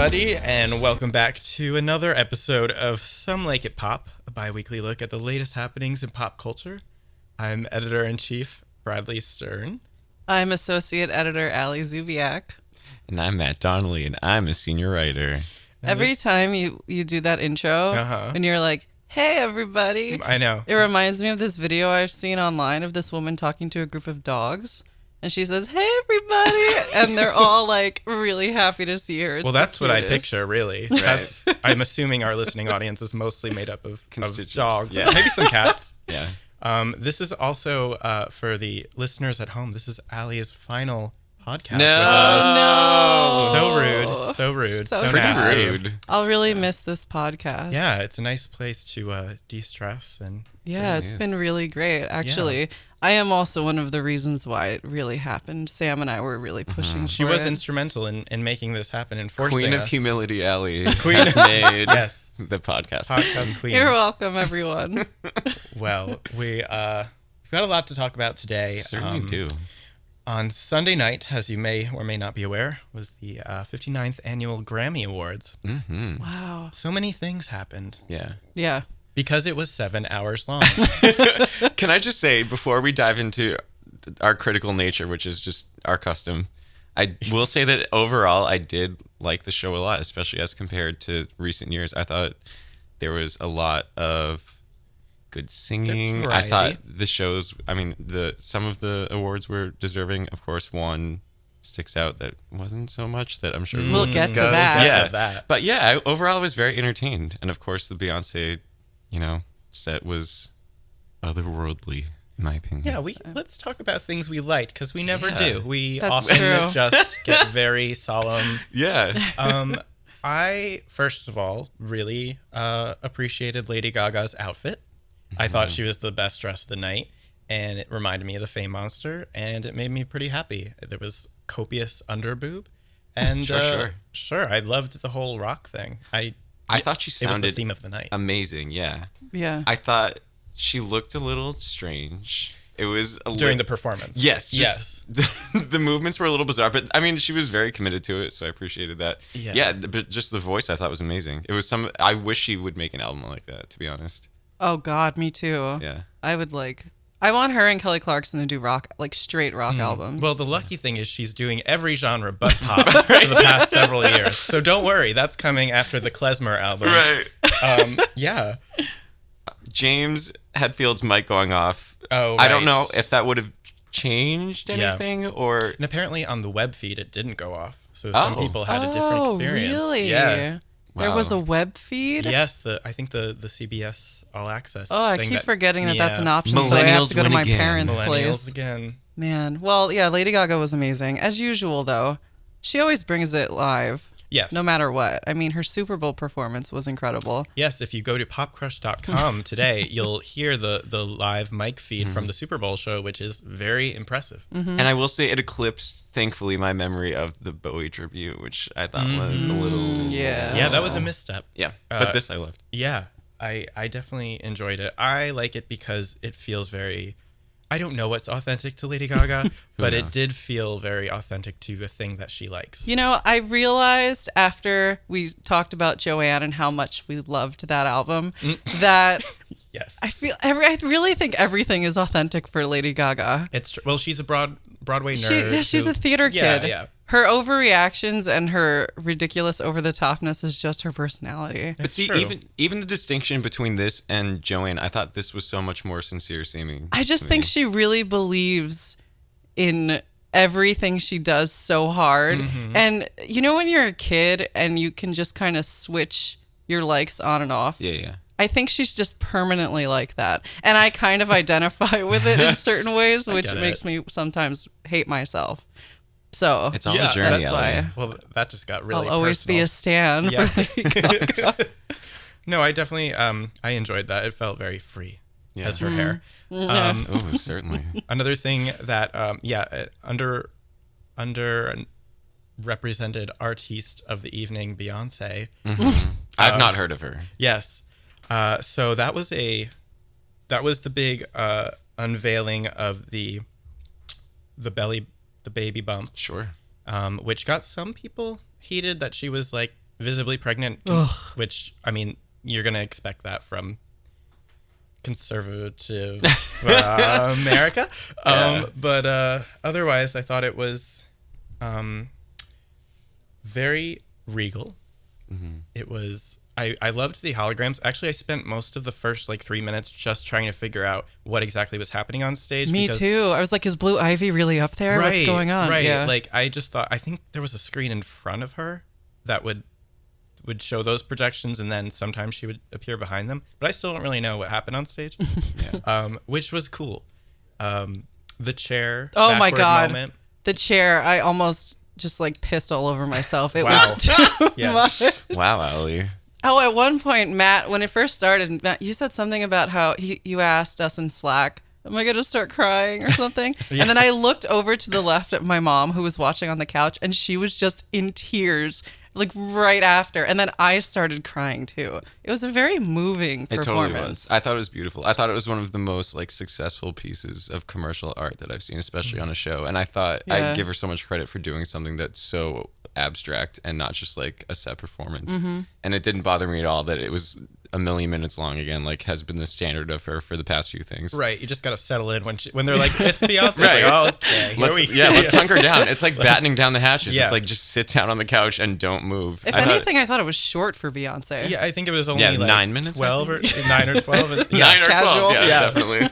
everybody, and welcome back to another episode of Some Like It Pop, a bi-weekly look at the latest happenings in pop culture. I'm Editor-in-Chief Bradley Stern. I'm Associate Editor Ali Zubiak. And I'm Matt Donnelly, and I'm a senior writer. Every time you do that intro, and you're like, hey, everybody. I know. It reminds me of this video I've seen online of this woman talking to a group of dogs. And she says, hey, everybody. And they're all like really happy to see her. It's well, that's what I cutest. picture, really. That's, I'm assuming our listening audience is mostly made up of dogs. Yeah. Maybe some cats. Yeah. This is also, for the listeners at home, this is Ali's final podcast. No. So rude. So rude. So So Pretty nasty. rude. I'll really miss this podcast. Yeah, it's a nice place to de-stress. And Yeah, it's been really great. Actually, I am also one of the reasons why it really happened. Sam and I were really pushing for she was it. instrumental in making this happen and forcing Queen of us. Humility Alley Queen has of- made Yes. the podcast. Podcast queen. You're welcome, everyone. Well, we've got a lot to talk about today. Certainly do. On Sunday night, as you may or may not be aware, was the 59th annual Grammy Awards. Mm-hmm. Wow. So many things happened Yeah. Yeah. because it was 7 hours long. Can I just say, before we dive into our critical nature, which is just our custom, I will say that overall I did like the show a lot, especially as compared to recent years. I thought there was a lot of good singing. I variety. thought the shows, some of the awards were deserving. Of course, one sticks out that wasn't so much that I'm sure We'll get to discuss that. depth Yeah. of that. But yeah, overall I was very entertained. And of course the Beyonce, set was otherworldly, in my opinion. Yeah, let's talk about things we liked because we never Yeah. do. We That's often true. just get very solemn. Yeah. I, first of all, really appreciated Lady Gaga's outfit. I thought she was the best dressed of the night, and it reminded me of the Fame Monster, and it made me pretty happy. There was copious underboob, and Sure. I loved the whole rock thing. I thought she It was the sounded theme of the night. amazing, yeah. Yeah. I thought she looked a little strange. It was During the performance. Yes, Yes. The movements were a little bizarre, but I mean, she was very committed to it, so I appreciated that. Yeah. But just the voice I thought was amazing. It was I wish she would make an album like that, to be honest. Oh, God, me too. Yeah. I want her and Kelly Clarkson to do rock, like straight rock albums. Well, the lucky thing is she's doing every genre but pop for the past several years. So don't worry, that's coming after the Klezmer album. Right. Yeah. James Hetfield's mic going off. Oh, I don't right. know if that would have changed anything or... And apparently on the web feed it didn't go off. So some Oh. people had a different experience. Really? Yeah. There was a web feed? Yes, I think the CBS All Access. Oh, I thing keep forgetting that that's an option, Millennials so I have to go to win my again. parents' Millennials place. again. Man. Well, yeah, Lady Gaga was amazing. As usual, though. She always brings it live. Yes. No matter what. I mean, her Super Bowl performance was incredible. Yes, if you go to popcrush.com today, you'll hear the live mic feed from the Super Bowl show, which is very impressive. And I will say it eclipsed, thankfully, my memory of the Bowie tribute, which I thought was a little... Yeah. Yeah, that was a misstep. Yeah, but this I loved. Yeah, I definitely enjoyed it. I like it because it feels very... I don't know what's authentic to Lady Gaga, but it did feel very authentic to a thing that she likes. You know, I realized after we talked about Joanne and how much we loved that album that Yes. I really think everything is authentic for Lady Gaga. It's true. Well, she's a Broadway nerd. She's a theater kid. Yeah. Her overreactions and her ridiculous over-the-topness is just her personality. But see, true. even the distinction between this and Joanne, I thought this was so much more sincere seeming. I just to think me. she really believes in everything she does so hard. And you know when you're a kid and you can just kind of switch your likes on and off? Yeah. I think she's just permanently like that. And I kind of identify with it in certain ways, which get makes it. me sometimes hate myself. So It's all a journey, that's Ellie. why Well, that just got really I'll always be a personal. stan Yeah. for Lady Gaga. No, I definitely I enjoyed that. It felt very free as her hair. Oh, certainly. Another thing that underrepresented artiste of the evening, Beyonce. I've not heard of her. Yes. So that was the big unveiling of the baby bump, Sure. which got some people heated that she was like visibly pregnant, which, I mean, you're going to expect that from conservative America. But otherwise, I thought it was very regal. It was... I loved the holograms. Actually, I spent most of the first 3 minutes just trying to figure out what exactly was happening on stage. Me too. I was like, is Blue Ivy really up there? Right, What's going on? Right. Yeah. I just thought, I think there was a screen in front of her that would show those projections, and then sometimes she would appear behind them. But I still don't really know what happened on stage, which was cool. The chair. Oh my God. Moment. The chair. I almost just pissed all over myself. It Wow. was too much. Wow, Allie. Oh, at one point, Matt, when it first started, Matt, you said something about how you asked us in Slack, am I going to start crying or something? Yeah. And then I looked over to the left at my mom, who was watching on the couch, and she was just in tears, right after. And then I started crying, too. It was a very moving performance. It totally was. I thought it was beautiful. I thought it was one of the most successful pieces of commercial art that I've seen, especially on a show. And I thought I'd give her so much credit for doing something that's so abstract and not just a set performance. And it didn't bother me at all that it was a million minutes long again, has been the standard of her for the past few things. Right. You just got to settle in when they're like, it's Beyonce. Right. It's okay. Let's hunker down. It's battening down the hatches. Yeah. It's just sit down on the couch and don't move. If anything, I thought it was short for Beyonce. Yeah, I think it was only 9 minutes. 12 or 9 or 12. Yeah, 9 or 12. Casual. Yeah, definitely.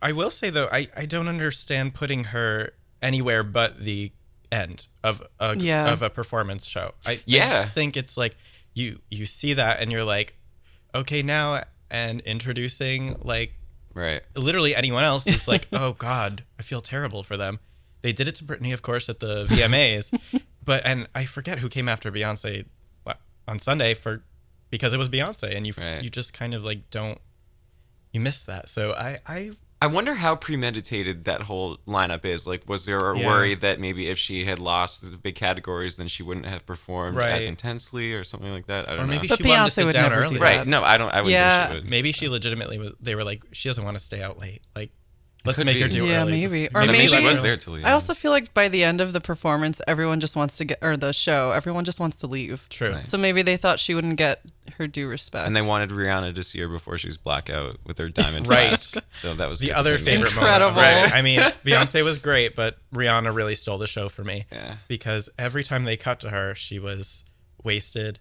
I will say though, I don't understand putting her anywhere but the end of a performance show. I just think it's you see that and you're like, okay, now, and introducing right, literally anyone else is oh God, I feel terrible for them. They did it to Britney, of course, at the VMAs, and I forget who came after Beyonce on Sunday because it was Beyonce, and you just kind of you miss that. So I wonder how premeditated that whole lineup is. Was there a worry that maybe if she had lost the big categories, then she wouldn't have performed as intensely or something like that? I don't know. Maybe But she wanted to Beyonce sit would down never early. do that. Right. No, I wouldn't think she would. Maybe she legitimately they were she doesn't want to stay out late. Let's could make be. her do Yeah, early. maybe. Or maybe she was early. there till the end. I also feel by the end of the performance, everyone just wants to the show, everyone just wants to leave. True. Right. So maybe they thought she wouldn't get her due respect. And they wanted Rihanna to see her before she was blackout with her diamond Right. flask. So that was The good other for me. favorite Incredible. moment. Right. I mean, Beyonce was great, but Rihanna really stole the show for me. Yeah. Because every time they cut to her, she was wasted,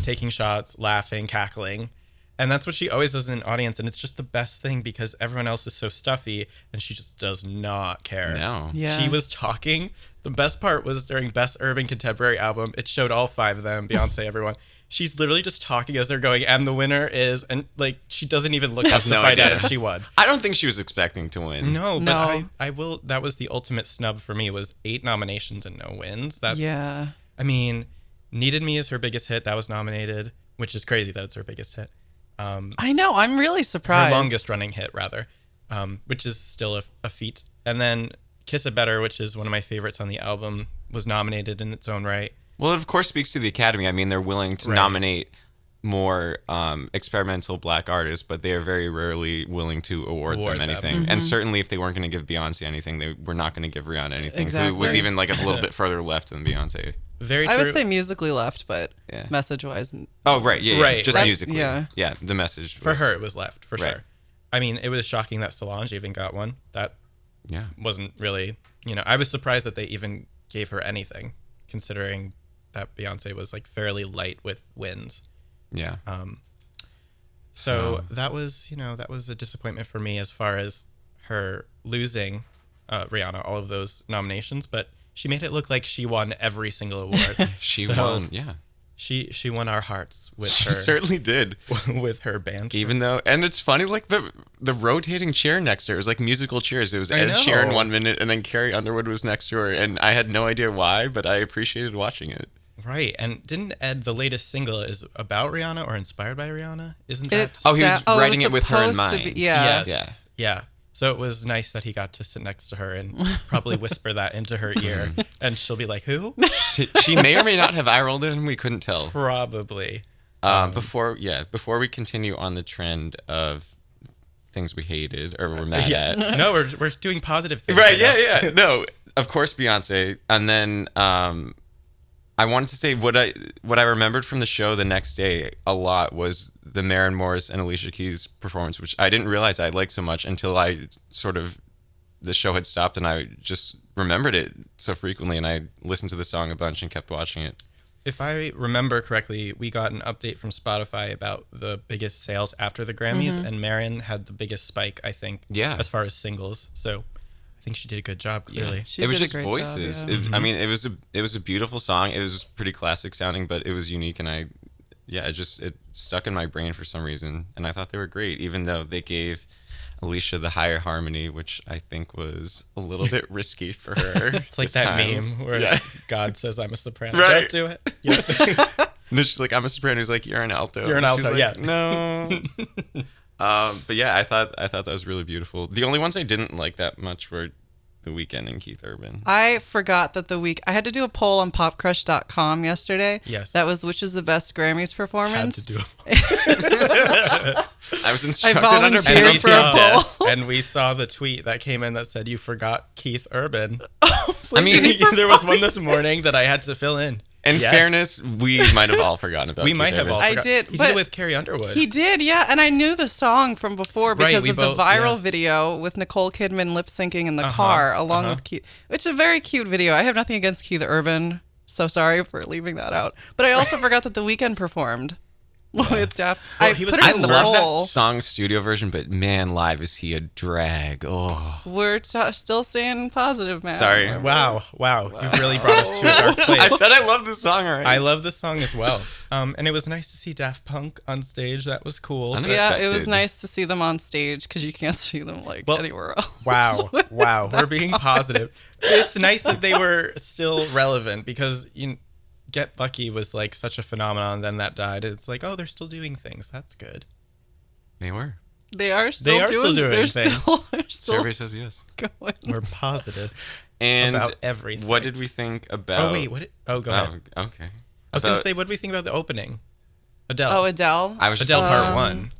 taking shots, laughing, cackling. And that's what she always does in an audience. And it's just the best thing because everyone else is so stuffy and she just does not care. No. Yeah. She was talking. The best part was during Best Urban Contemporary Album. It showed all 5 of them, Beyonce, everyone. She's literally just talking as they're going, and the winner is, and she doesn't even look up to find out if she won. I don't think she was expecting to win. No, but No. I will. That was the ultimate snub for me. Was 8 nominations and no wins. That's Yeah. I mean, Needed Me is her biggest hit. That was nominated, which is crazy that it's her biggest hit. I know. I'm really surprised. Her longest running hit, rather, which is still a feat. And then Kiss It Better, which is one of my favorites on the album, was nominated in its own right. Well, it of course speaks to the Academy. I mean, they're willing to nominate more experimental black artists, but they are very rarely willing to award them anything. Mm-hmm. And certainly if they weren't going to give Beyonce anything, they were not going to give Rihanna anything, who was Exactly. even a little bit further left than Beyonce. Very true. I would say musically left, but Yeah. message-wise. Oh, right. Yeah. Right, Just right. musically. Yeah. Yeah. The message for was, her, it was left, for Right. sure. I mean, it was shocking that Solange even got one. That Yeah. wasn't really, I was surprised that they even gave her anything, considering that Beyonce was fairly light with wins. Yeah. So that was, that was a disappointment for me as far as her losing Rihanna all of those nominations, but she made it look like she won every single award. She So won. Yeah. She won our hearts with She her certainly did. with her band. Even though, and it's funny, the rotating chair next to her, it was musical chairs. It was I Ed know. Sheeran 1 minute, and then Carrie Underwood was next to her, and I had no idea why, but I appreciated watching it. Right, and didn't Ed, the latest single is about Rihanna or inspired by Rihanna? Isn't that? Oh, he was writing it with her in supposed to mind. be- yeah. Yes. Yeah. So it was nice that he got to sit next to her and probably whisper that into her ear, and she'll be like, "Who?" She may or may not have eye-rolled it, and we couldn't tell. Probably. Before we continue on the trend of things we hated or were mad at. No, we're doing positive things. Right, now. yeah. No, of course Beyonce. And then I wanted to say what I remembered from the show the next day a lot was the Maren Morris and Alicia Keys performance, which I didn't realize I liked so much until the show had stopped and I just remembered it so frequently, and I listened to the song a bunch and kept watching it. If I remember correctly, we got an update from Spotify about the biggest sales after the Grammys, and Maren had the biggest spike, I think, as far as singles. So I think she did a good job, clearly. She It was did a just great voices. job, yeah. I mean, it was a beautiful song. It was pretty classic sounding, but it was unique, and it stuck in my brain for some reason, and I thought they were great, even though they gave Alicia the higher harmony, which I think was a little bit risky for her. It's like that meme where God says, I'm a soprano. Right. Don't do it. Yeah. No, she's like, I'm a soprano. He's like, you're an alto. You're an alto, She's like, yeah. No. But yeah, I thought that was really beautiful. The only ones I didn't like that much were The Weeknd and Keith Urban. I forgot that I had to do a poll on popcrush.com yesterday. Yes. That was which is the best Grammys performance. Had to do it. I was instructed I under volunteered penalty for a of death. poll. And we saw the tweet that came in that said, you forgot Keith Urban. I mean, There was one this morning that I had to fill in. In Yes. fairness, we might have all forgotten about We Keith might have Urban. all I forgot. did, He but did it with Carrie Underwood. he did, yeah. And I knew the song from before Right, because we of both- the viral yes. video with Nicole Kidman lip syncing in the car along with Keith. It's a very cute video. I have nothing against Keith Urban. So sorry for leaving that out. But I also forgot that The Weeknd performed with Daft. Well, I he was- put it I in the love poll. that song studio version, but man, live is he a drag. Oh, We're still staying positive, man. Sorry. Wow. You've really brought us to a dark place. I said I love this song already. I love this song as well. And it was nice to see Daft Punk on stage. That was cool. Yeah, it was Expected. nice to see them on stage because you can't see them anywhere else. Wow. We're being positive. It's nice that they were still relevant because Get Lucky was like such a phenomenon. Then that died. It's like, oh, they're still doing things. That's good. They were. They are still doing they're things. They're still Survey says yes. going. We're positive And about everything. what did we think about? Oh wait, what? Go ahead. Oh, okay. I was gonna say, what did we think about the opening? Adele. Oh, Adele. I was just Adele Part 1.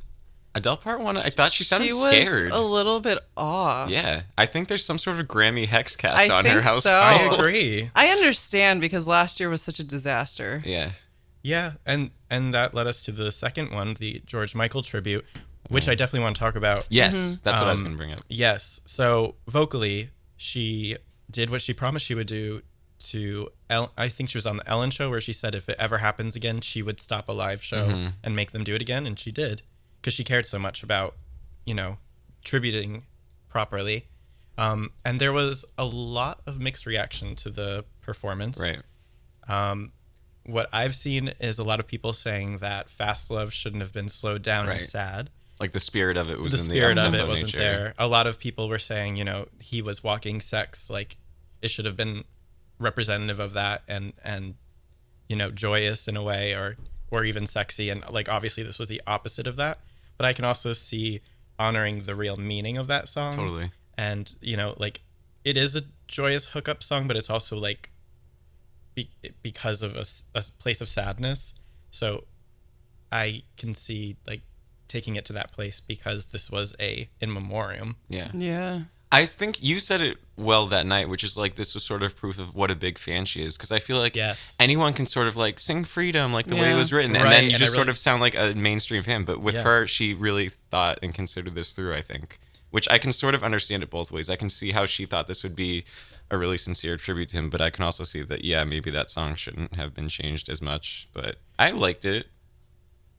Adele Part 1. I thought she sounded was scared. a little bit off. Yeah, I think there's some sort of Grammy hex cast I on her think house. so. I Oh. agree. I understand because last year was such a disaster. Yeah. Yeah, and that led us to the second one, the George Michael tribute, which I definitely want to talk about. Yes, that's what I was going to bring up. Yes. So vocally, she did what she promised she would do to I think she was on the Ellen show where she said if it ever happens again, she would stop a live show and make them do it again, and she did because she cared so much about, tributing properly. And there was a lot of mixed reaction to the performance. Right. What I've seen is a lot of people saying that Fast Love shouldn't have been slowed down and Right. sad. Like the spirit of it was The in spirit the of it up-tempo wasn't nature. there. A lot of people were saying, he was walking sex, like it should have been representative of that and joyous in a way or even sexy, and like obviously this was the opposite of that. But I can also see honoring the real meaning of that song. Totally. And like it is a joyous hookup song, but it's also like because of a place of sadness. So I can see like taking it to that place because this was a in memoriam. Yeah. Yeah. I think you said it well that night, which is like this was sort of proof of what a big fan she is. Because I feel like Yes. anyone can sort of like sing freedom, like the way it Yeah. was written, Right, and then you and just I sort really- of sound like a mainstream fan. But with Yeah. her, she really thought and considered this through, I think. Which I can sort of understand it both ways. I can see how she thought this would be a really sincere tribute to him, but I can also see that, yeah, maybe that song shouldn't have been changed as much. But I liked it.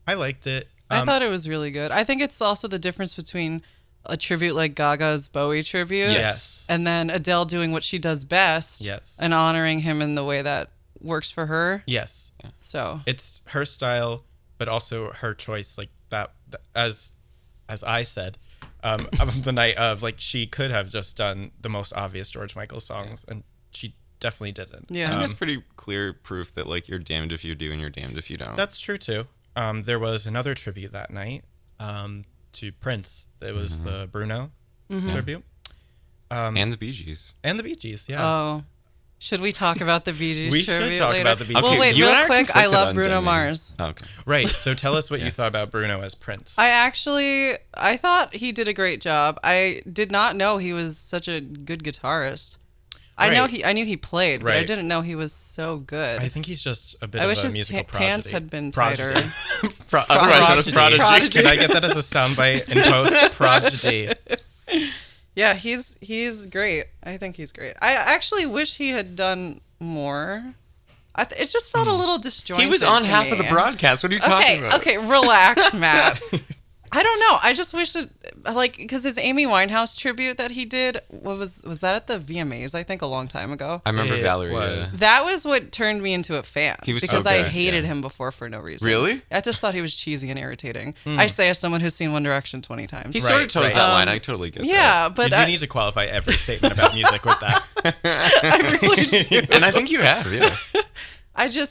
I liked it. I thought it was really good. I think it's also the difference between a tribute like Gaga's Bowie tribute Yes. and then Adele doing what she does best Yes. and honoring him in the way that works for her. Yes. So It's her style, but also her choice. Like that, as I said, the night of, like she could have just done the most obvious George Michael songs, and she definitely didn't. I yeah. think it's pretty clear proof that like you're damned if you do and you're damned if you don't. That's true too. There was another tribute that night to Prince. It was the Bruno tribute. And the Bee Gees. And the Bee Gees, yeah. Oh. Should we talk about the Bee Gees We should tribute talk later? about the Bee Well, Gees. wait, you and I real are quick. I conflicted love on Bruno Demi. Mars. Okay. Right. So tell us what you thought about Bruno as Prince. I thought he did a great job. I did not know he was such a good guitarist. I Right. knew he played, but I Right. didn't know he was so good. I think he's just a bit I of wish a his musical pants prodigy. had been Prodigy. tighter. Otherwise known as Prodigy. Prodigy. Can I get that as a soundbite in post? Prodigy. Yeah, he's great. I think he's great. I actually wish he had done more. It just felt a little disjointed. He was on to half me. of the broadcast. What are you talking about? Okay, relax, Matt. I don't know. I just wish it, like, because his Amy Winehouse tribute that he did, was that at the VMAs? I think a long time ago. I remember It Valerie. was. Yeah. That was what turned me into a fan. He was so because I good, hated yeah. him before for no reason. Really? I just thought he was cheesy and irritating. I say as someone who's seen One Direction 20 times. He sort of Right, toes right. that line. I totally get that. Yeah, You but do need to qualify every statement about music with that. I really do. And I think you have, yeah.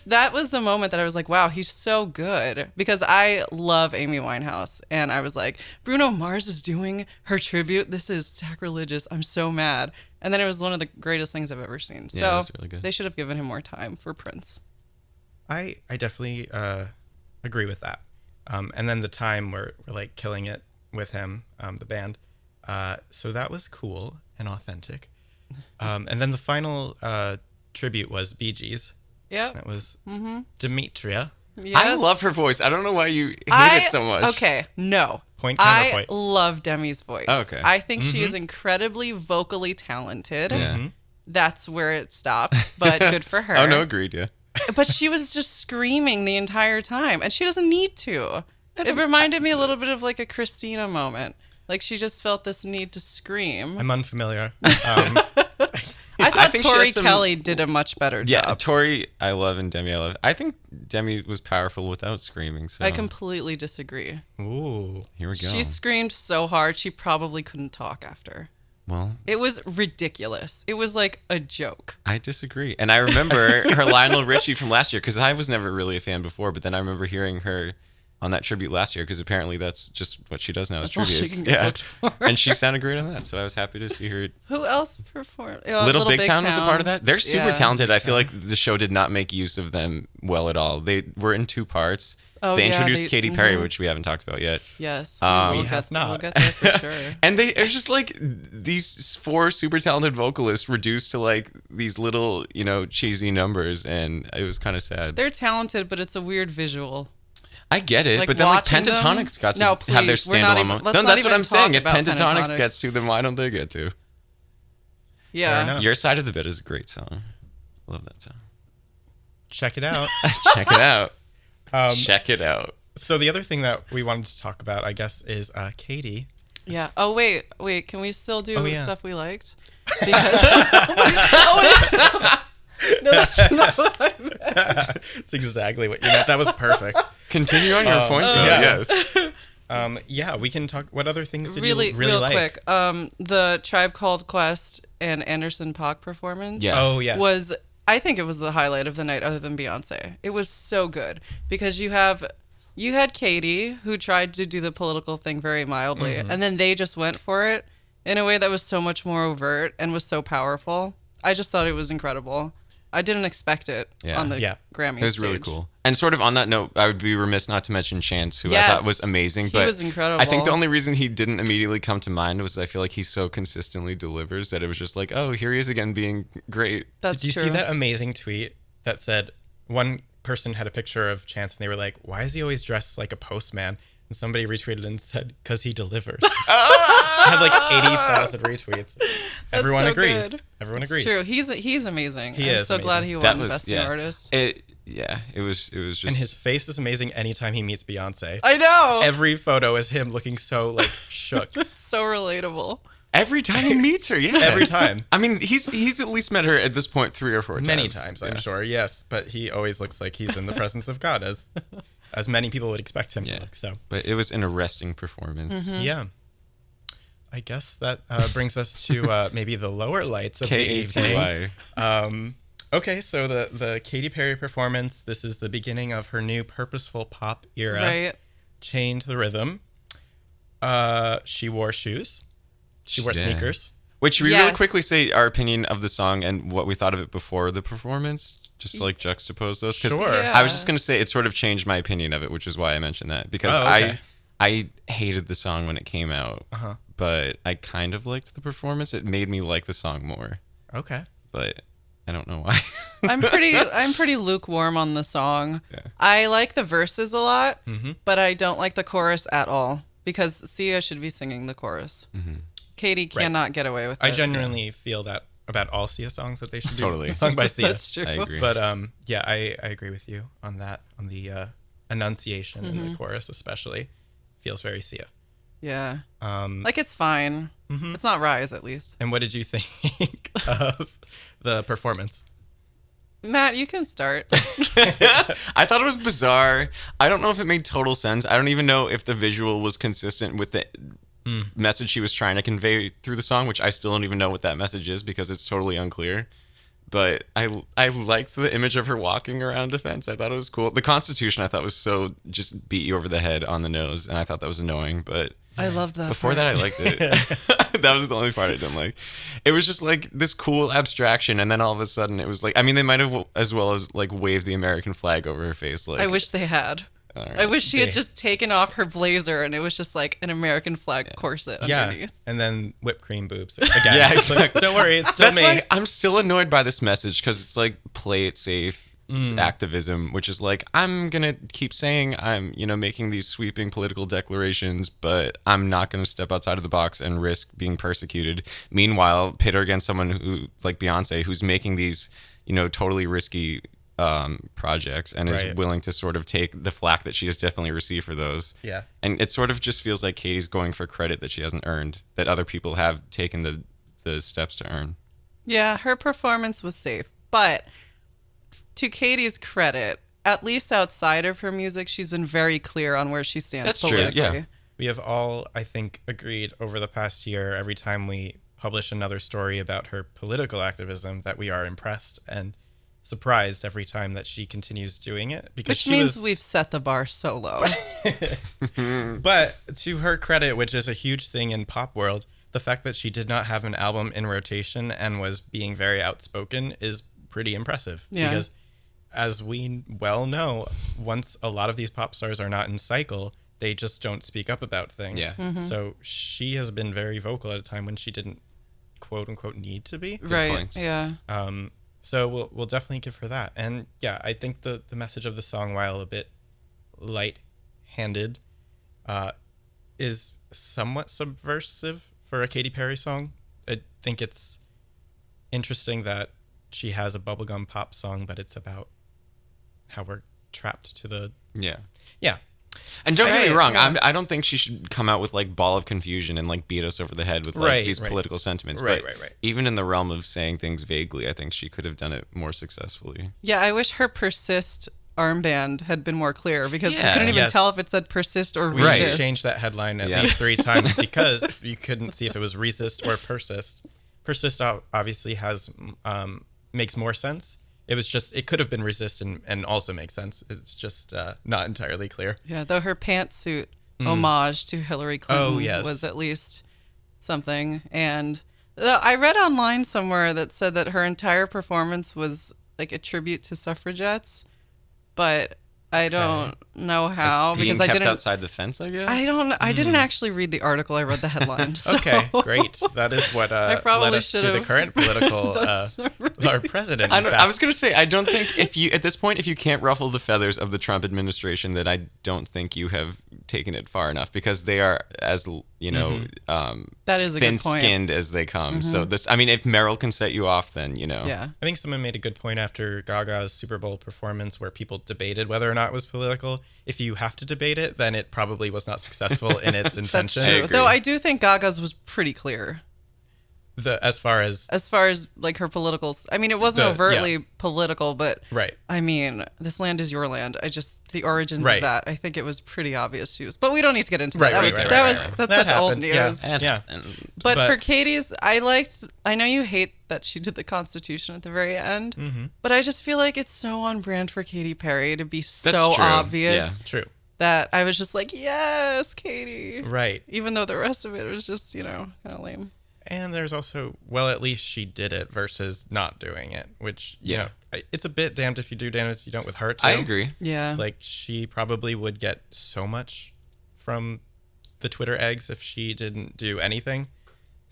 That was the moment that I was like, wow, he's so good. Because I love Amy Winehouse. And I was like, Bruno Mars is doing her tribute. This is sacrilegious. I'm so mad. And then it was one of the greatest things I've ever seen. Yeah, So it was really good. they should have given him more time for Prince. I definitely agree with that. And then the time we're like killing it with him, the band. So that was cool and authentic. And then the final tribute was Bee Gees. Yep. That was Demetria. I love her voice. I don't know why you hate it so much. Okay, no. Point, I counterpoint. love Demi's voice. Oh, okay. I think she is incredibly vocally talented. Yeah. That's where it stops, but good for her. Oh, no, agreed, yeah. But she was just screaming the entire time, and she doesn't need to. It reminded me a little bit of like a Christina moment. Like she just felt this need to scream. I'm unfamiliar. I thought think she Tori has some- Kelly did a much better Yeah, job. Tori, I love, and Demi, I love. I think Demi was powerful without screaming, so I completely disagree. Ooh. here we go. She screamed so hard she probably couldn't talk after. Well, It was ridiculous. It was like a joke. I disagree. And I remember her Lionel Richie from last year, because I was never really a fan before, but then I remember hearing her on that tribute last year, because apparently that's just what she does now is That's all she tributes. can get booked for. And she sounded great on that, so I was happy to see her. Who else performed? Little Big Town was a part of that. They're super Yeah. talented. I feel like the show did not make use of them well at all. They were in two parts. Oh, They yeah, introduced they- Katy Perry, which we haven't talked about yet. Yes. We we'll have not. We'll get there for sure. And it was just like these four super talented vocalists reduced to like these little, cheesy numbers, and it was kind of sad. They're talented, but it's a weird visual. I get it, Like, but then like watching them- Pentatonics got to No, have their please, we're not standalone even- moment. let's No, not that's what even I'm saying. talk If about Pentatonics Pentatonics. gets to, then why don't they get to? Yeah. enough. Your Side of the Bed is a great song. Love that song. Check it out. Check it out. Um, Check it out. So the other thing that we wanted to talk about, I guess, is Katy. Yeah. Oh wait. Can we still do Oh, yeah. stuff we liked? Because no, that's not what I meant. That's exactly what you meant. That was perfect. Continue on your point, though. yeah. Yes. Yeah, we can talk. What other things did Really, you really real like? quick. The Tribe Called Quest and Anderson .Paak performance. Yeah. Oh, yes. Was I think it was the highlight of the night, other than Beyonce. It was so good because you had Katy, who tried to do the political thing very mildly, and then they just went for it in a way that was so much more overt and was so powerful. I just thought it was incredible. I didn't expect it Yeah. on the Yeah. Grammy It was really cool. And sort of on that note, I would be remiss not to mention Chance, who I Yes. thought was amazing. He But was incredible. I think the only reason he didn't immediately come to mind was I feel like he so consistently delivers that it was just like, oh, here he is again being great. That's Did you true. see that amazing tweet that said one person had a picture of Chance and they were like, "Why is he always dressed like a postman?" And somebody retweeted and said, "Because he delivers." Had like 80,000 retweets. Everyone so agrees. good. Everyone It's agrees. true. He's amazing. He I'm is so glad amazing. he That won was Best New Artist. It was just And his face is amazing anytime he meets Beyonce. I know. Every photo is him looking so like shook. So relatable. every time he meets her, yeah. Every time. I mean, he's at least met her at this point 3 or 4 times. Many times, Yeah. I'm sure. Yes, but he always looks like he's in the presence of God, as many people would expect him to Yeah. look. So But it was an arresting performance. yeah, I guess that brings us to maybe the lower lights of the evening. Katy. Okay, so the Katy Perry performance. This is the beginning of her new purposeful pop era. Right. Chained to the rhythm. She wore shoes. She wore Yeah. sneakers. Which we really Yes. quickly say our opinion of the song and what we thought of it before the performance, just to like juxtapose those. 'Cause Sure. Yeah. I was just gonna say it sort of changed my opinion of it, which is why I mentioned that because Oh, okay. I hated the song when it came out, Uh-huh. but I kind of liked the performance. It made me like the song more. Okay. but I don't know why. I'm pretty lukewarm on the song. Yeah. I like the verses a lot, Mm-hmm. but I don't like the chorus at all because Sia should be singing the chorus. Mm-hmm. Katy cannot get away with it. I genuinely feel that about all Sia songs that they should do. Totally. Sung by Sia. That's true. I agree. But yeah, I agree with you on that. On the enunciation in the chorus, especially, feels very Sia. Yeah. Um, Like, it's fine. Mhm. It's not Rise, at least. and what did you think of the performance? Matt, you can start. I thought it was bizarre. I don't know if it made total sense. I don't even know if the visual was consistent with the message she was trying to convey through the song, which I still don't even know what that message is because it's totally unclear. But I liked the image of her walking around a fence. I thought it was cool. The Constitution I thought was so just beat you over the head on the nose, and I thought that was annoying. But I loved that. before that, I liked it. That was the only part I didn't like. It was just like this cool abstraction, and then all of a sudden it was like, I mean, they might have as well as like waved the American flag over her face. Like, I wish they had. all right. I wish she had They- just taken off her blazer and it was just like an American flag corset Yeah, underneath. and then whipped cream boobs again. Yeah, It's like, exactly. don't worry, it's still That's me. why I'm still annoyed by this message because it's like play it safe activism, which is like I'm gonna keep saying I'm making these sweeping political declarations, but I'm not gonna step outside of the box and risk being persecuted. Meanwhile, pit her against someone who like Beyonce, who's making these totally risky projects and is Right. willing to sort of take the flack that she has definitely received for those. Yeah. And it sort of just feels like Katy's going for credit that she hasn't earned, that other people have taken the steps to earn. Yeah, her performance was safe. But to Katie's credit, at least outside of her music, she's been very clear on where she stands That's true, politically. yeah. We have all, I think, agreed over the past year, every time we publish another story about her political activism, that we are impressed and surprised every time that she continues doing it. Because Which she means was, we've set the bar so low. But to her credit, which is a huge thing in pop world, the fact that she did not have an album in rotation and was being very outspoken is pretty impressive. Yeah. Because as we well know, once a lot of these pop stars are not in cycle, they just don't speak up about things. Yeah. Mm-hmm. So she has been very vocal at a time when she didn't, quote unquote, need to be. Right. points. Yeah. So we'll definitely give her that. And yeah, I think the message of the song, while a bit light-handed, is somewhat subversive for a Katy Perry song. I think it's interesting that she has a bubblegum pop song, but it's about how we're trapped to the... Yeah. Yeah. And don't get me Right, wrong, yeah. I don't think she should come out with like Ball of Confusion and like beat us over the head with like Right, these right. political sentiments. Right, but right. even in the realm of saying things vaguely, I think she could have done it more successfully. Yeah, I wish her persist armband had been more clear because Yeah. you couldn't even Yes. tell if it said persist or We Right. resist. changed that headline at Yeah. least 3 times because you couldn't see if it was resist or persist. Persist obviously has makes more sense. It could have been resist and also makes sense. It's just not entirely clear. Yeah, though her pantsuit homage to Hillary Clinton Oh, yes. was at least something. And I read online somewhere that said that her entire performance was like a tribute to suffragettes, but I don't know how Being because I kept didn't. outside the fence, I guess. I didn't actually read the article. I read the headline. So Okay, great. That is what I probably led us to the should've current political done some our president. I, in don't, fact. I was gonna say I don't think if you at this point if you can't ruffle the feathers of the Trump administration, that I don't think you have taken it far enough because they are as that is a good point. thin-skinned as they come. So this, I mean, if Meryl can set you off, then Yeah. I think someone made a good point after Gaga's Super Bowl performance where people debated whether or not it was political. If you have to debate it, then it probably was not successful in its That's intention. true. agree. Though I do think Gaga's was pretty clear As far as like her political. I mean, it wasn't The- overtly yeah. political, but right. I mean, this land is your land. The origins Right. of that. I think it was pretty obvious she was. But we don't need to get into Right, that. right, That's That such old happened, news. yeah. Yeah. But for But- Katie's, I know you hate that she did the Constitution at the very end, Mm-hmm. but I just feel like it's so on brand for Katy Perry to be so That's true. obvious Yeah. True. that I was just like, yes, Katie. Right. Even though the rest of it was just, kind of lame. And there's also, well, at least she did it versus not doing it, which, you know, it's a bit damned if you do, damned if you don't with her, too. I agree. Yeah. Like, she probably would get so much from the Twitter eggs if she didn't do anything.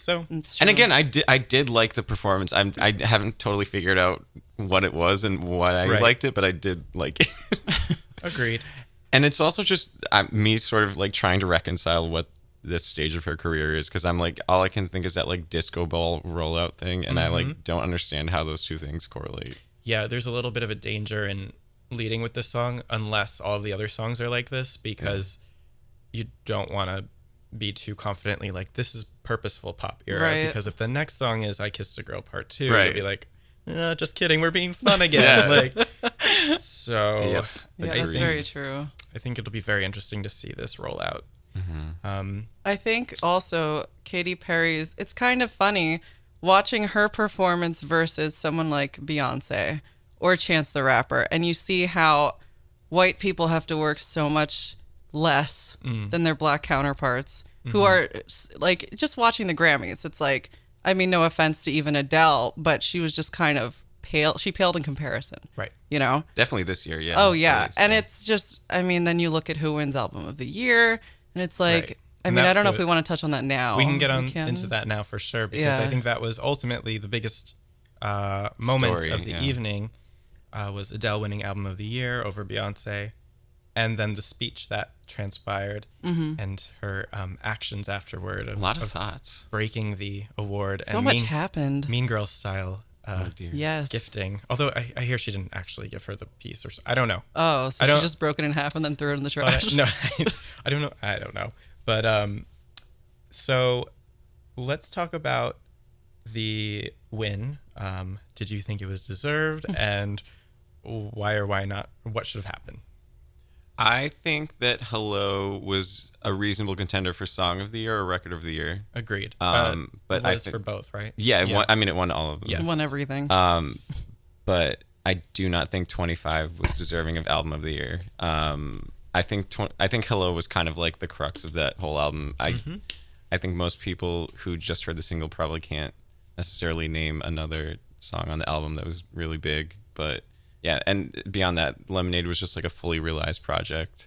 So, It's And true. again, I did like the performance. I haven't totally figured out what it was and why I Right. liked it, but I did like it. agreed. And it's also just me sort of like trying to reconcile what this stage of her career is, because I'm like, all I can think is that like disco ball rollout thing, and I like don't understand how those two things correlate. Yeah, there's a little bit of a danger in leading with this song unless all of the other songs are like this, because you don't want to be too confidently like, this is purposeful pop era. Right. Because if the next song is I Kissed a Girl Part 2, Right. you'll be like, just kidding, we're being fun again. Yeah. Like, so Yep. Yeah, I that's think, very true. I think it'll be very interesting to see this roll out. I think also Katy Perry's, it's kind of funny watching her performance versus someone like Beyonce or Chance the Rapper. And you see how white people have to work so much less than their black counterparts who are like, just watching the Grammys. It's like, I mean, no offense to even Adele, but she was just kind of pale. She paled in comparison. Right. You know? Definitely this year, yeah. Oh, yeah. Always, And yeah. it's just, I mean, then you look at who wins Album of the Year, and it's like, Right. I And mean, I that's don't know a- if we want to touch on that now. We can get on We can? into that now for sure, because Yeah. I think that was ultimately the biggest moment Story, of the yeah. evening was Adele winning Album of the Year over Beyonce, and then the speech that transpired and her actions afterward A of, lot of thoughts. breaking the award So and much happened. Mean Girl style Oh dear. Yes. gifting. Although I hear she didn't actually give her the piece, or I don't know. Oh, so I she don't- just broke it in half and then threw it in the But trash. no, I don't know. I don't know. But so let's talk about the win. Did you think it was deserved, and why or why not? What should have happened? I think that Hello was a reasonable contender for Song of the Year or Record of the Year. Agreed. But it I was think for both, right? yeah, it won, I mean, it won all of them. Yes. Won everything. But I do not think 25 was deserving of Album of the Year. I think Hello was kind of like the crux of that whole album. I think most people who just heard the single probably can't necessarily name another song on the album that was really big. But yeah, and beyond that, Lemonade was just like a fully realized project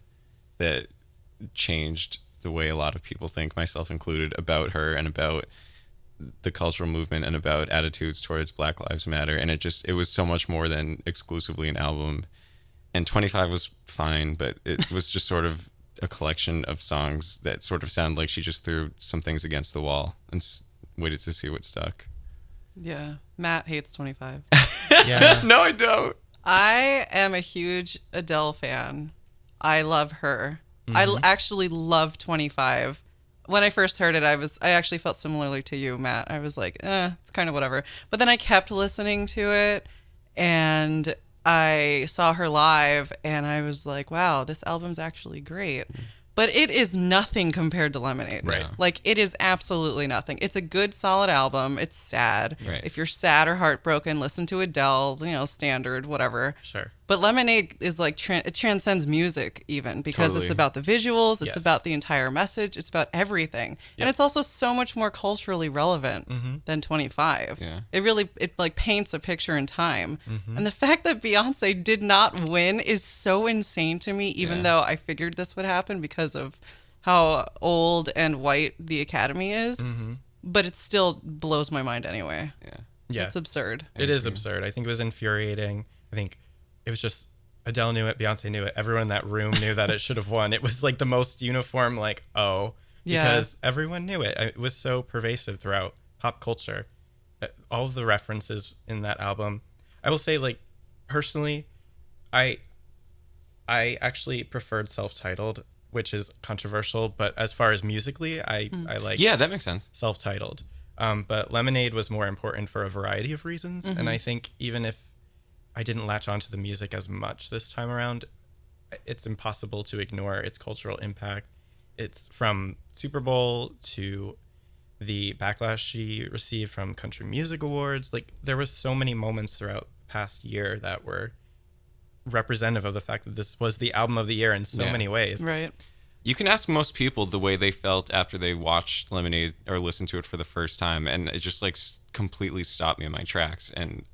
that changed the way a lot of people think, myself included, about her and about the cultural movement and about attitudes towards Black Lives Matter. And it was so much more than exclusively an album. And 25 was fine, but it was just sort of a collection of songs that sort of sound like she just threw some things against the wall and waited to see what stuck. Yeah. Matt hates 25. Yeah. No, I don't. I am a huge Adele fan. I love her. I actually love 25. When I first heard it, I actually felt similarly to you, Matt. I was like, it's kind of whatever. But then I kept listening to it, and I saw her live, and I was like, wow, this album's actually great. But it is nothing compared to Lemonade. Right. Like, it is absolutely nothing. It's a good, solid album. It's sad. Right. If you're sad or heartbroken, listen to Adele, standard, whatever. Sure. But Lemonade is like, it transcends music even, because Totally. it's about the visuals, it's Yes. about the entire message, it's about everything. And it's also so much more culturally relevant than 25. Yeah. It like paints a picture in time. And the fact that Beyonce did not win is so insane to me, even Yeah. though I figured this would happen because of how old and white the Academy is. But it still blows my mind anyway. Yeah. Yeah. It's absurd. It is absurd. I think it was infuriating. I think it was just Adele knew it, Beyonce knew it, everyone in that room knew that it should have won. It was like the most uniform, like, because everyone knew it. It was so pervasive throughout pop culture. All of the references in that album. I will say, like, personally, I actually preferred self-titled, which is controversial, but as far as musically, I like Yeah, that makes sense. self-titled. But Lemonade was more important for a variety of reasons. And I think even if I didn't latch onto the music as much this time around, it's impossible to ignore its cultural impact. It's from Super Bowl to the backlash she received from Country Music Awards. Like, there was so many moments throughout the past year that were representative of the fact that this was the album of the year in so many ways. Right. You can ask most people the way they felt after they watched Lemonade or listened to it for the first time, and it just like completely stopped me in my tracks. And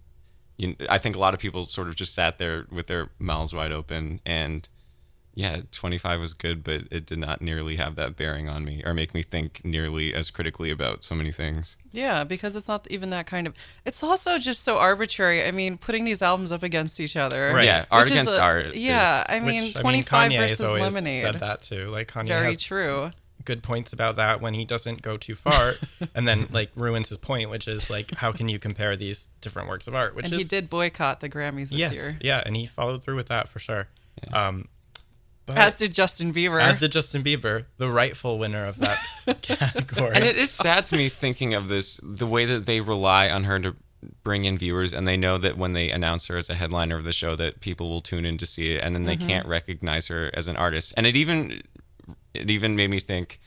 I think a lot of people sort of just sat there with their mouths wide open, and yeah, 25 was good, but it did not nearly have that bearing on me or make me think nearly as critically about so many things. Yeah, because it's not even that kind of. It's also just so arbitrary. I mean, putting these albums up against each other. Right. Yeah, art which is against art. Yeah, is- I mean, Which, 25 Kanye has versus always Lemonade. said that too. Like Kanye Very has true. good points about that when he doesn't go too far, and then like ruins his point, which is like, how can you compare these different works of art? Which And is he did boycott the Grammys this year. yeah, and he followed through with that for sure. But As did Justin Bieber. as did Justin Bieber, the rightful winner of that category. And it is sad to me thinking of this, the way that they rely on her to bring in viewers, and they know that when they announce her as a headliner of the show that people will tune in to see it, and then they can't recognize her as an artist. And it even made me think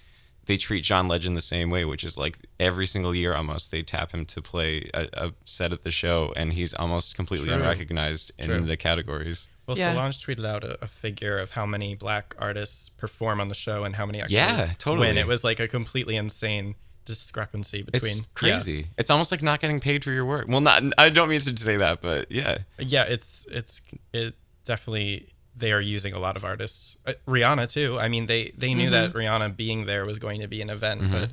they treat John Legend the same way, which is like every single year almost they tap him to play a set at the show, and he's almost completely True. unrecognized in True. the categories. Well, Yeah. Solange tweeted out a figure of how many black artists perform on the show and how many actually Yeah, totally. win. It was like a completely insane discrepancy between. It's crazy. It's almost like not getting paid for your work. Well, not. I don't mean to say that, but yeah. Yeah, it definitely. They are using a lot of artists. Rihanna too. I mean, they knew that Rihanna being there was going to be an event, but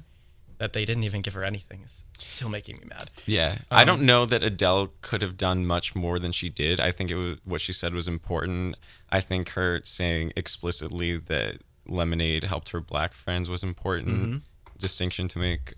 that they didn't even give her anything is still making me mad. Yeah, I don't know that Adele could have done much more than she did. I think it was what she said was important. I think her saying explicitly that Lemonade helped her black friends was important distinction to make.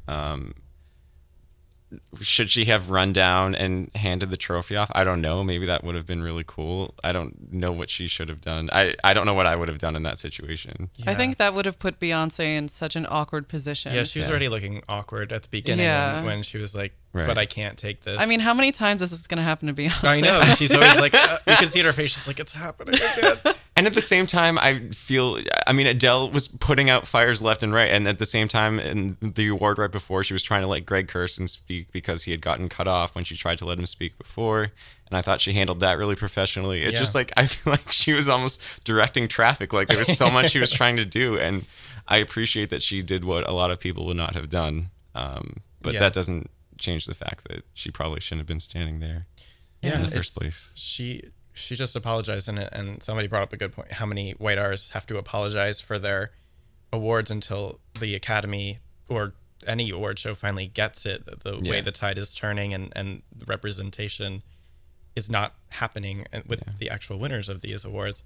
Should she have run down and handed the trophy off? I don't know. Maybe that would have been really cool. I don't know what she should have done. I don't know what I would have done in that situation. I think that would have put Beyonce in such an awkward position. Yeah, she was already looking awkward at the beginning Yeah. when she was like, Right. "But I can't take this." I mean, how many times is this going to happen to Beyonce? I know she's always like, you can see it in her face. She's like, "It's happening again." And at the same time, Adele was putting out fires left and right. And at the same time, in the award right before, she was trying to let Greg Kirsten speak because he had gotten cut off when she tried to let him speak before. And I thought she handled that really professionally. It's just like, I feel like she was almost directing traffic. Like there was so much she was trying to do. And I appreciate that she did what a lot of people would not have done. But that doesn't change the fact that she probably shouldn't have been standing there in the first place. She just apologized in it, and somebody brought up a good point. How many white artists have to apologize for their awards until the Academy or any award show finally gets it? The way the tide is turning and the representation is not happening with the actual winners of these awards.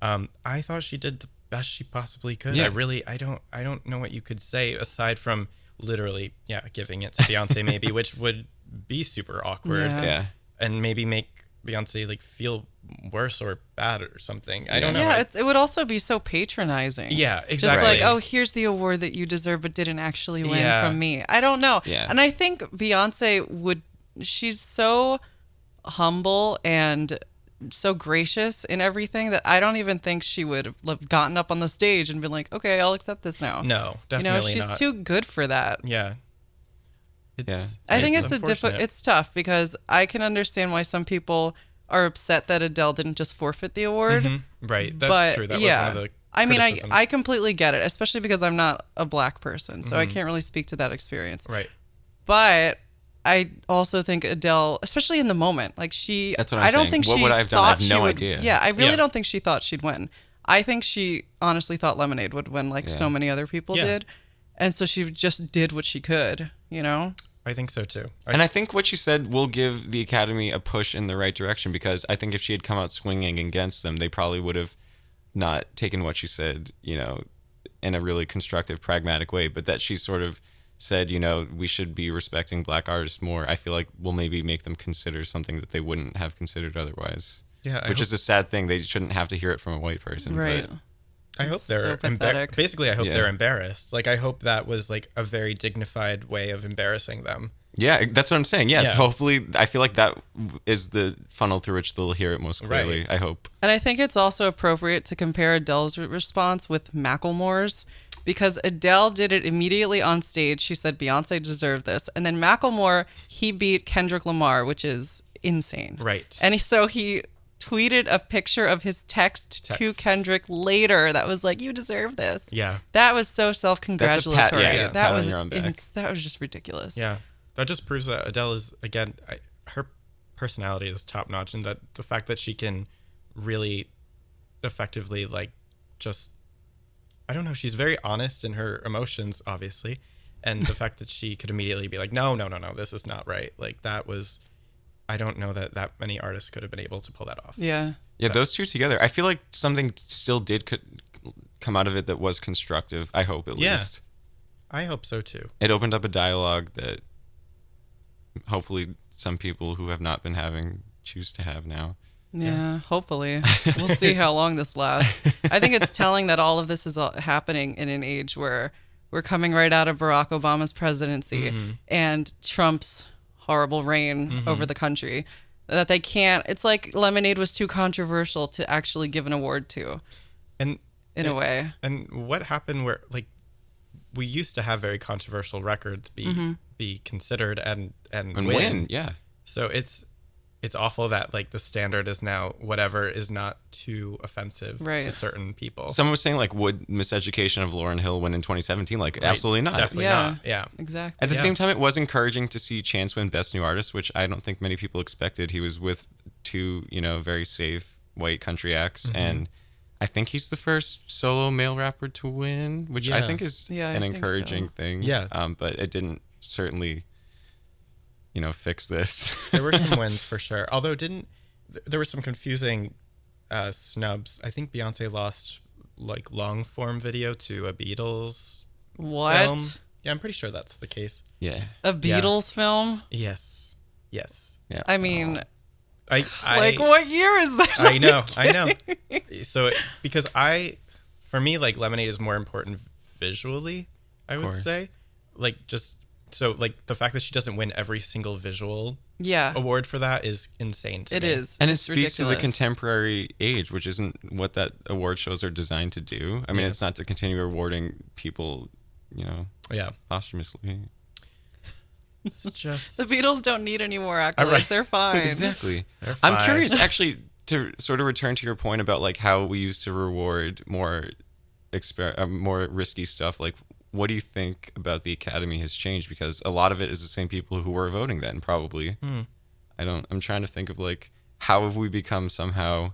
I thought she did the best she possibly could. Yeah. I don't know what you could say aside from literally giving it to Beyonce maybe, which would be super awkward. Yeah. And maybe make Beyonce like feel worse or bad or something. I don't know. Yeah, it would also be so patronizing. Yeah, Just exactly. like, oh, here's the award that you deserve but didn't actually win from me. I don't know. Yeah. And I think Beyonce she's so humble and so gracious in everything that I don't even think she would have gotten up on the stage and been like, okay, I'll accept this now. No, definitely she's not. too good for that. Yeah. I think it's unfortunate. it's tough because I can understand why some people are upset that Adele didn't just forfeit the award. Right. That's But true. That yeah, was one of the I mean, criticisms. I completely get it, especially because I'm not a black person, so I can't really speak to that experience. Right. But I also think Adele, especially in the moment, like That's what I'm I don't saying. think What she would I have done? I thought have she no would- idea. Yeah, I really Yeah. don't think she thought she'd win. I think she honestly thought Lemonade would win, like so many other people Yeah. did, and so she just did what she could. I think so too. And I think what she said will give the Academy a push in the right direction, because I think if she had come out swinging against them, they probably would have not taken what she said, in a really constructive, pragmatic way. But that she sort of said, we should be respecting black artists more, I feel like will maybe make them consider something that they wouldn't have considered otherwise. Yeah, which is a sad thing. They shouldn't have to hear it from a white person. Right. But I hope they're so pathetic. basically. I hope Yeah. they're embarrassed. Like I hope that was like a very dignified way of embarrassing them. yeah, that's what I'm saying. Yes, Yeah. hopefully, I feel like that is the funnel through which they'll hear it most clearly. Right. I hope. And I think it's also appropriate to compare Adele's response with Macklemore's, because Adele did it immediately on stage. She said Beyonce deserved this. And then Macklemore, he beat Kendrick Lamar, which is insane. Right. And he tweeted a picture of his text to Kendrick later that was like, you deserve this. Yeah. That was so self-congratulatory. pat That on was your own back. that was just ridiculous. Yeah. That just proves that Adele is, again, her personality is top notch, and that the fact that she can really effectively like just, I don't know, she's very honest in her emotions, obviously. And the fact that she could immediately be like, no, this is not right. Like, that was, I don't know that many artists could have been able to pull that off. Yeah. Yeah, those two together. I feel like something still could come out of it that was constructive, I hope at least. I hope so too. It opened up a dialogue that hopefully some people who have not been having choose to have now. Yeah, Yes. Hopefully. We'll see how long this lasts. I think it's telling that all of this is happening in an age where we're coming right out of Barack Obama's presidency and Trump's horrible reign over the country. That they can't, it's like Lemonade was too controversial to actually give an award to, And in a way. And what happened where, like, we used to have very controversial records be considered and win. Yeah. So it's awful that, like, the standard is now whatever is not too offensive to certain people. Someone was saying, like, would Miseducation of Lauryn Hill win in 2017? Like, absolutely not. Definitely not. Yeah. Exactly. At the same time, it was encouraging to see Chance win Best New Artist, which I don't think many people expected. He was with two, very safe white country acts, and I think he's the first solo male rapper to win, which I think is an encouraging thing. Yeah. But it didn't certainly, fix this. There were some wins for sure. Although there were some confusing snubs. I think Beyonce lost, like, long form video to a Beatles film. Yeah, I'm pretty sure that's the case. Yeah. A Beatles film? Yes. Yeah. I mean, I like, what year is this? I know. So because for me, like, Lemonade is more important visually, I would say. Like, just so, like, the fact that she doesn't win every single visual award for that is insane to me. It is. And it It's speaks to the ridiculous. contemporary age, which isn't what that award shows are designed to do. I mean, it's not to continue rewarding people, Yeah. posthumously. It's just The Beatles don't need any more accolades. They're fine. Exactly. They're I'm fine. curious, actually, to sort of return to your point about, like, how we used to reward more risky stuff. Like, what do you think about the Academy has changed? Because a lot of it is the same people who were voting then, probably. I'm trying to think of, like, how have we become somehow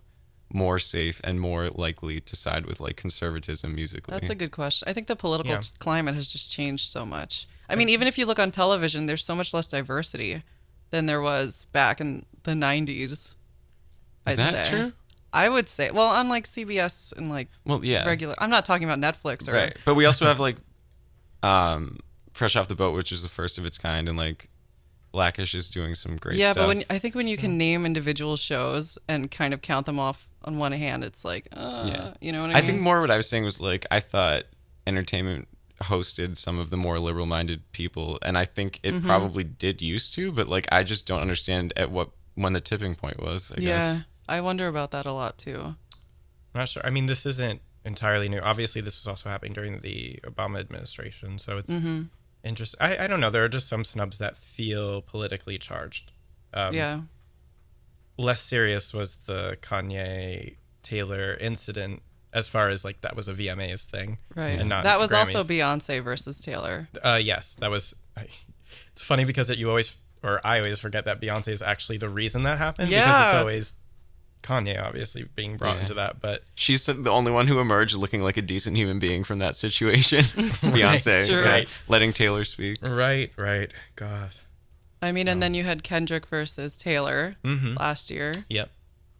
more safe and more likely to side with, like, conservatism musically? That's a good question. I think the political climate has just changed so much. I mean, even if you look on television, there's so much less diversity than there was back in the 90s. Is that true? I would say. Well, unlike CBS and, like, regular. I'm not talking about Netflix or. Right. But we also have, like, Fresh Off the Boat, which is the first of its kind, and, like, Blackish is doing some great stuff. Yeah, but I think when you can name individual shows and kind of count them off on one hand, it's like, you know what I mean? I think more what I was saying was, like, I thought entertainment hosted some of the more liberal-minded people, and I think it probably did used to, but, like, I just don't understand when the tipping point was, I guess. I wonder about that a lot too. I'm not sure. I mean, this isn't entirely new. Obviously, this was also happening during the Obama administration, so it's interesting. I don't know. There are just some snubs that feel politically charged. Less serious was the Kanye Taylor incident, as far as, like, that was a VMAs thing, Right. And not that was Grammys. also Beyonce versus Taylor. Yes, that was. It's funny because I always forget that Beyonce is actually the reason that happened. Yeah. Because it's always Kanye, obviously, being brought into that, but she's the only one who emerged looking like a decent human being from that situation. Beyonce, Sure. Right. letting Taylor speak. Right. God. I mean, and then you had Kendrick versus Taylor last year. Yep.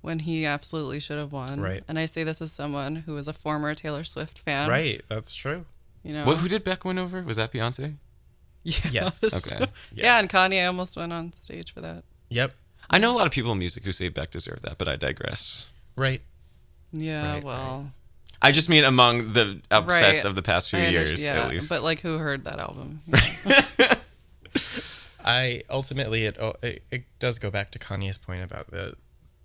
When he absolutely should have won. Right. And I say this as someone who is a former Taylor Swift fan. Right. That's true. You know. Who did Beck win over? Was that Beyonce? Yeah. Yes. Okay. Yeah, and Kanye almost went on stage for that. Yep. I know a lot of people in music who say Beck deserved that, but I digress. Right. Yeah, Right, well. I just mean among the upsets Right. of the past few years, at least. But, like, who heard that album? Ultimately it does go back to Kanye's point about the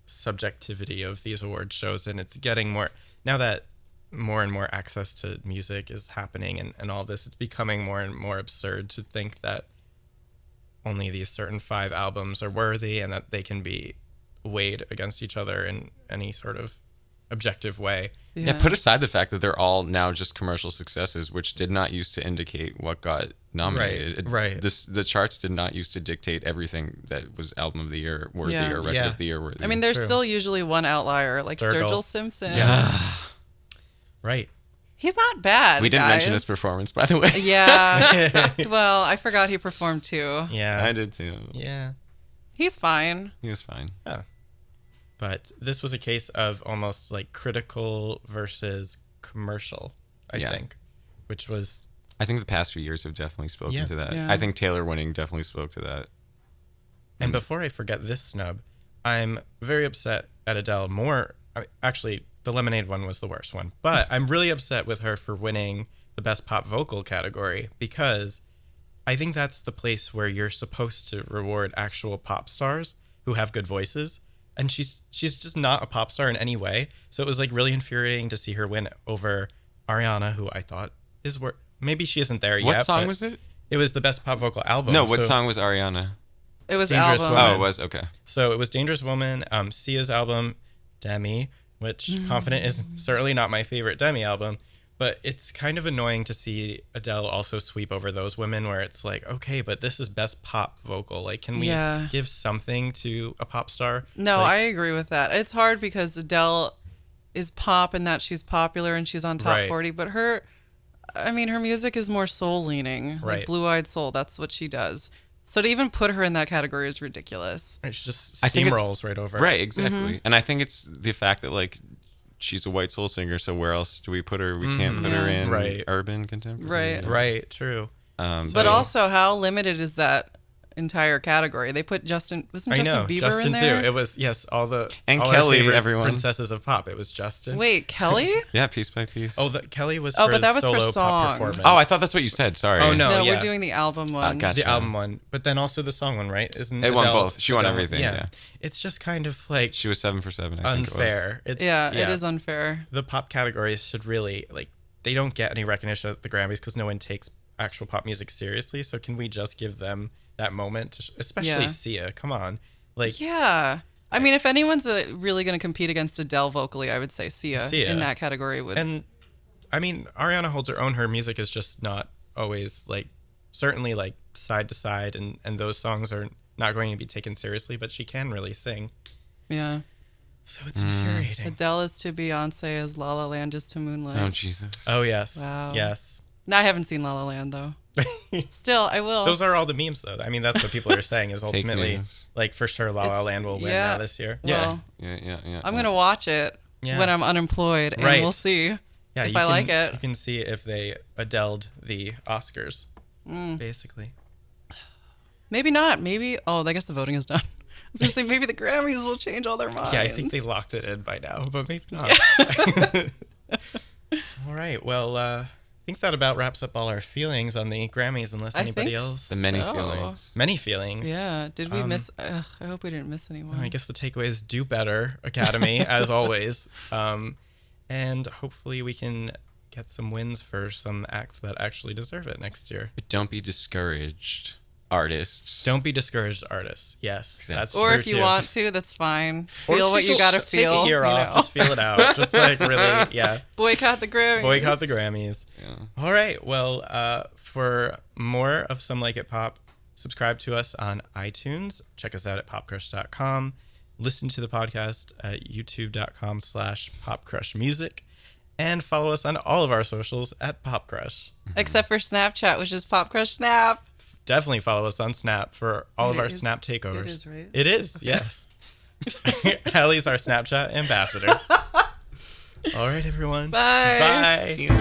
subjectivity of these award shows, and it's getting more now that more and more access to music is happening and all this, it's becoming more and more absurd to think that only these certain 5 albums are worthy and that they can be weighed against each other in any sort of objective way. Yeah, put aside the fact that they're all now just commercial successes, which did not used to indicate what got nominated. Right. The charts did not used to dictate everything that was album of the year worthy or record of the year worthy. I mean, there's True. still usually one outlier, like Sturgill. Sturgill Simpson. Yeah. Right. He's not bad. We didn't mention guys. his performance, by the way. Yeah. Well, I forgot he performed too. Yeah. I did too. Yeah. He's fine. He was fine. Yeah. But this was a case of almost like critical versus commercial, I think, which was... I think the past few years have definitely spoken to that. Yeah. I think Taylor winning definitely spoke to that. And before I forget this snub, I'm very upset at Adele actually, the Lemonade one was the worst one. But I'm really upset with her for winning the Best Pop Vocal category because I think that's the place where you're supposed to reward actual pop stars who have good voices. And she's just not a pop star in any way. So it was like really infuriating to see her win over Ariana, who I thought is maybe she isn't there yet. What song was it? It was the Best Pop Vocal album. No, what song was Ariana? It was Dangerous album. Woman. Oh, it was? Okay. So it was Dangerous Woman, Sia's album, Demi, which Confident is certainly not my favorite Demi album, but it's kind of annoying to see Adele also sweep over those women where it's like, okay, but this is Best Pop Vocal. Like, can we give something to a pop star? No, like, I agree with that. It's hard because Adele is pop in that she's popular and she's on top 40, but her music is more soul leaning, like Blue-Eyed Soul. That's what she does. So to even put her in that category is ridiculous. It's just steamrolls right over. Right, exactly. And I think it's the fact that like she's a white soul singer, so where else do we put her? We can't put her in urban contemporary. Right, true. But also, how limited is that entire category? They put Justin Bieber in there? Too. It was all Kelly, everyone. princesses of pop. It was Justin. Wait, Kelly? Yeah, Piece by Piece. Oh, Kelly was for but that was solo for pop song. performance. Oh, I thought that's what you said. Sorry. Oh no, we're doing the album one. Gotcha. The album one, but then also the song one, right? Isn't it won Adele, both? She won everything. Yeah. It's just kind of like she was 7 for 7. I unfair. think It's it is unfair. The pop categories should really they don't get any recognition at the Grammys because no one takes actual pop music seriously. So can we just give them that moment, especially Sia? Come on, I mean, if anyone's really going to compete against Adele vocally, I would say Sia in that category would. And I mean, Ariana holds her own. Her music is just not always certainly side to side, and those songs are not going to be taken seriously. But she can really sing. Yeah. So it's infuriating. Adele is to Beyonce as La La Land is to Moonlight. Oh Jesus. Oh yes. Wow. Yes. No, I haven't seen La La Land though. Still, I will. Those are all the memes, though. I mean, that's what people are saying is ultimately, for sure, La La Land will win now this year. Well, yeah. I'm gonna watch it when I'm unemployed, and we'll see if I like it. You can see if they Adeled the Oscars, basically. Maybe not. Maybe. Oh, I guess the voting is done. I was gonna say maybe the Grammys will change all their minds. Yeah, I think they locked it in by now, but maybe not. All right. Well, I think that about wraps up all our feelings on the Grammys, unless anybody else. The many feelings. Many feelings. Yeah. Did we miss? I hope we didn't miss anyone. I guess the takeaway is do better, Academy, as always. And hopefully we can get some wins for some acts that actually deserve it next year. But don't be discouraged, artists. Don't be discouraged, artists. Yes, Exactly. that's or true if you too. want to, that's fine. Or Feel what you gotta feel. Take a year off. Just feel it out. Just really, yeah. Boycott the Grammys. Boycott the Grammys. Yeah. All right. Well, for more of Some Like It Pop, subscribe to us on iTunes. Check us out at popcrush.com. Listen to the podcast at youtube.com/popcrushmusic. And follow us on all of our socials at PopCrush. Except for Snapchat, which is PopCrush Snap. Definitely follow us on Snap for all of our Snap takeovers. It is, right? It is, yes. Hallie's our Snapchat ambassador. All right, everyone. Bye. Bye. See you.